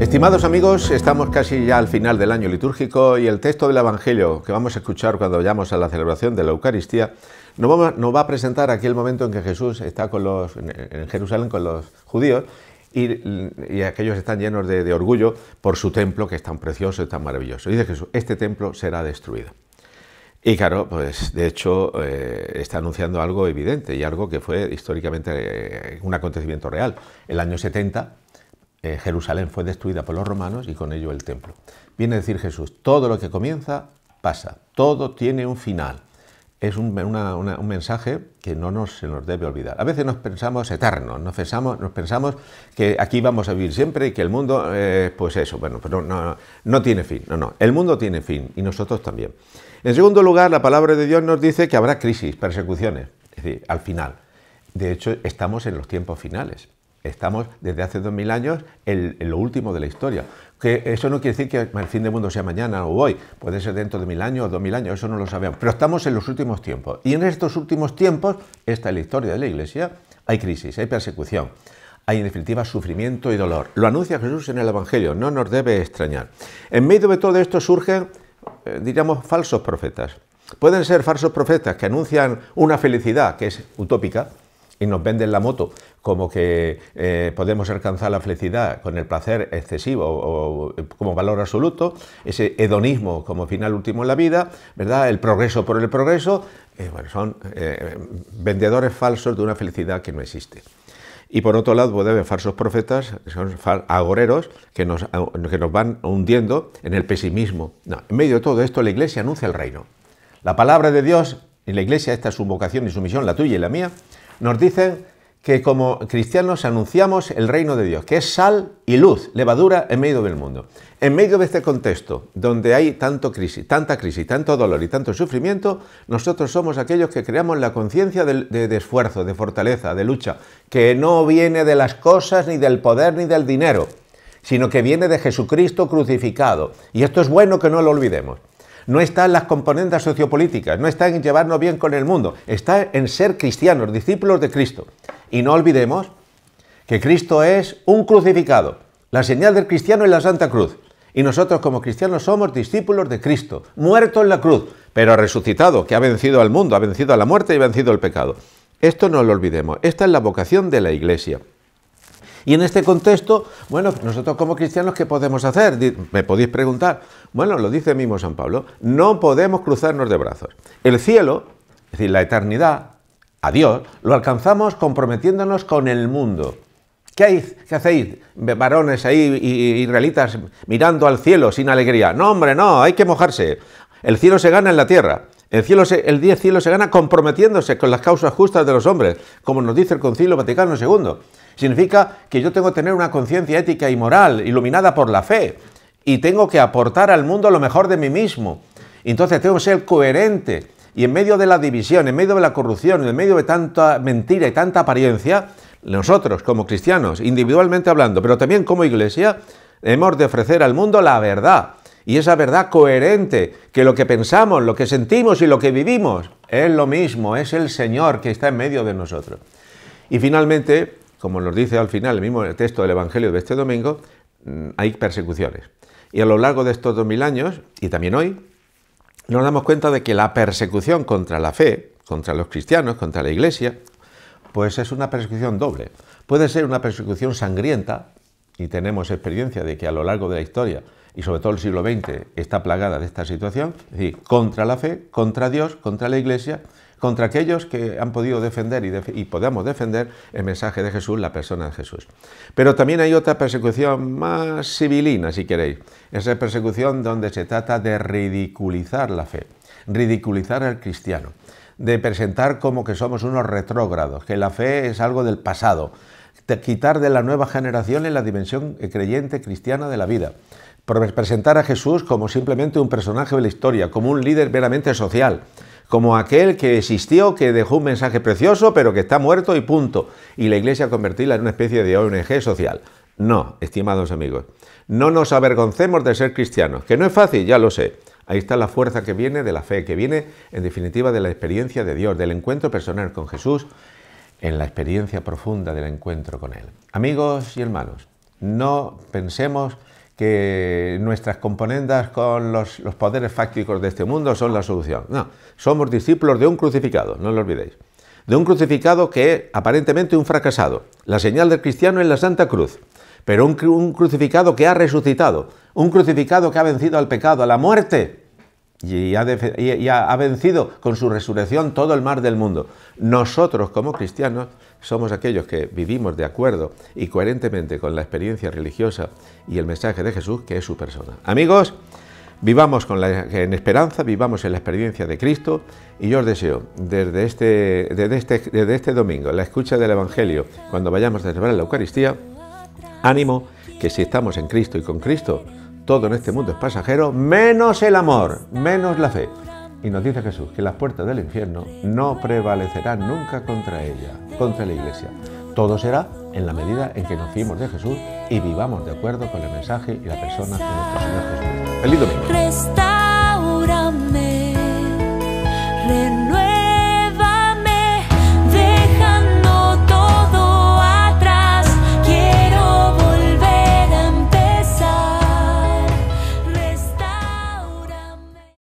Estimados amigos, estamos casi ya al final del año litúrgico y el texto del Evangelio que vamos a escuchar cuando vayamos a la celebración de la Eucaristía nos va a presentar aquí el momento en que Jesús está en Jerusalén con los judíos y aquellos están llenos de orgullo por su templo, que es tan precioso y tan maravilloso. Dice Jesús, este templo será destruido. Y claro, pues de hecho está anunciando algo evidente y algo que fue históricamente un acontecimiento real. El año 70, Jerusalén fue destruida por los romanos y con ello el templo. Viene a decir Jesús, todo lo que comienza, pasa, todo tiene un final. Es un mensaje que se nos debe olvidar. A veces nos pensamos eternos, nos pensamos que aquí vamos a vivir siempre y que el mundo, pues eso, bueno, pero no tiene fin. No, el mundo tiene fin y nosotros también. En segundo lugar, la palabra de Dios nos dice que habrá crisis, persecuciones, es decir, al final. De hecho, estamos en los tiempos finales. Estamos desde hace 2000 años en lo último de la historia. Que eso no quiere decir que el fin del mundo sea mañana o hoy, puede ser dentro de 1000 años o 2000 años, eso no lo sabemos. Pero estamos en los últimos tiempos. Y en estos últimos tiempos, esta es la historia de la Iglesia, hay crisis, hay persecución, hay en definitiva sufrimiento y dolor. Lo anuncia Jesús en el Evangelio, no nos debe extrañar. En medio de todo esto surgen, diríamos, falsos profetas. Pueden ser falsos profetas que anuncian una felicidad que es utópica, y nos venden la moto como que podemos alcanzar la felicidad con el placer excesivo o como valor absoluto, ese hedonismo como final último en la vida, ¿verdad? El progreso por el progreso, bueno, son vendedores falsos de una felicidad que no existe. Y por otro lado, puede haber falsos profetas, son agoreros que nos van hundiendo en el pesimismo. No, en medio de todo esto, la Iglesia anuncia el reino. La palabra de Dios y la Iglesia, esta es su vocación y su misión, la tuya y la mía, nos dicen que como cristianos anunciamos el reino de Dios, que es sal y luz, levadura en medio del mundo. En medio de este contexto, donde hay tanta crisis, tanto dolor y tanto sufrimiento, nosotros somos aquellos que creamos la conciencia de esfuerzo, de fortaleza, de lucha, que no viene de las cosas, ni del poder, ni del dinero, sino que viene de Jesucristo crucificado. Y esto es bueno que no lo olvidemos. No está en las componentes sociopolíticas, no está en llevarnos bien con el mundo, está en ser cristianos, discípulos de Cristo. Y no olvidemos que Cristo es un crucificado. La señal del cristiano es la Santa Cruz. Y nosotros como cristianos somos discípulos de Cristo, muerto en la cruz, pero resucitado, que ha vencido al mundo, ha vencido a la muerte y ha vencido el pecado. Esto no lo olvidemos, esta es la vocación de la Iglesia. Y en este contexto, bueno, nosotros como cristianos, ¿qué podemos hacer? Me podéis preguntar. Bueno, lo dice mismo San Pablo, no podemos cruzarnos de brazos. El cielo, es decir, la eternidad, a Dios, lo alcanzamos comprometiéndonos con el mundo. ¿Qué hacéis, varones ahí israelitas, mirando al cielo sin alegría? No, hombre, no, hay que mojarse. El cielo se gana en la tierra. El cielo se gana comprometiéndose con las causas justas de los hombres, como nos dice el Concilio Vaticano II. Significa que yo tengo que tener una conciencia ética y moral iluminada por la fe y tengo que aportar al mundo lo mejor de mí mismo. Entonces tengo que ser coherente y en medio de la división, en medio de la corrupción, en medio de tanta mentira y tanta apariencia, nosotros como cristianos, individualmente hablando, pero también como Iglesia, hemos de ofrecer al mundo la verdad. Y esa verdad coherente, que lo que pensamos, lo que sentimos y lo que vivimos es lo mismo, es el Señor que está en medio de nosotros. Y finalmente, como nos dice al final el mismo texto del Evangelio de este domingo, hay persecuciones. Y a lo largo de estos 2000 años, y también hoy, nos damos cuenta de que la persecución contra la fe, contra los cristianos, contra la Iglesia, pues es una persecución doble. Puede ser una persecución sangrienta, y tenemos experiencia de que a lo largo de la historia, y sobre todo el siglo XX, está plagada de esta situación, es decir, contra la fe, contra Dios, contra la Iglesia, contra aquellos que han podido defender y podamos defender el mensaje de Jesús, la persona de Jesús. Pero también hay otra persecución más civilina, si queréis. Esa persecución donde se trata de ridiculizar la fe, ridiculizar al cristiano, de presentar como que somos unos retrógrados, que la fe es algo del pasado, de quitar de la nueva generación en la dimensión creyente cristiana de la vida, presentar a Jesús como simplemente un personaje de la historia, como un líder meramente social, como aquel que existió, que dejó un mensaje precioso, pero que está muerto y punto, y la Iglesia convertirla en una especie de ONG social. No, estimados amigos, no nos avergoncemos de ser cristianos, que no es fácil, ya lo sé. Ahí está la fuerza que viene de la fe, que viene en definitiva de la experiencia de Dios, del encuentro personal con Jesús, en la experiencia profunda del encuentro con Él. Amigos y hermanos, no pensemos que nuestras componendas con los poderes fácticos de este mundo son la solución. No, somos discípulos de un crucificado, no lo olvidéis. De un crucificado que es aparentemente un fracasado. La señal del cristiano es la Santa Cruz, pero un crucificado que ha resucitado, un crucificado que ha vencido al pecado, a la muerte, y ha vencido con su resurrección todo el mal del mundo. Nosotros, como cristianos, somos aquellos que vivimos de acuerdo y coherentemente con la experiencia religiosa y el mensaje de Jesús, que es su persona. Amigos, vivamos en esperanza, vivamos en la experiencia de Cristo, y yo os deseo, desde este domingo, en la escucha del Evangelio, cuando vayamos a celebrar la Eucaristía, ánimo, que si estamos en Cristo y con Cristo, todo en este mundo es pasajero, menos el amor, menos la fe. Y nos dice Jesús que las puertas del infierno no prevalecerán nunca contra ella, contra la Iglesia. Todo será en la medida en que nos fiemos de Jesús y vivamos de acuerdo con el mensaje y la persona de nuestro Señor Jesucristo. ¡Feliz domingo!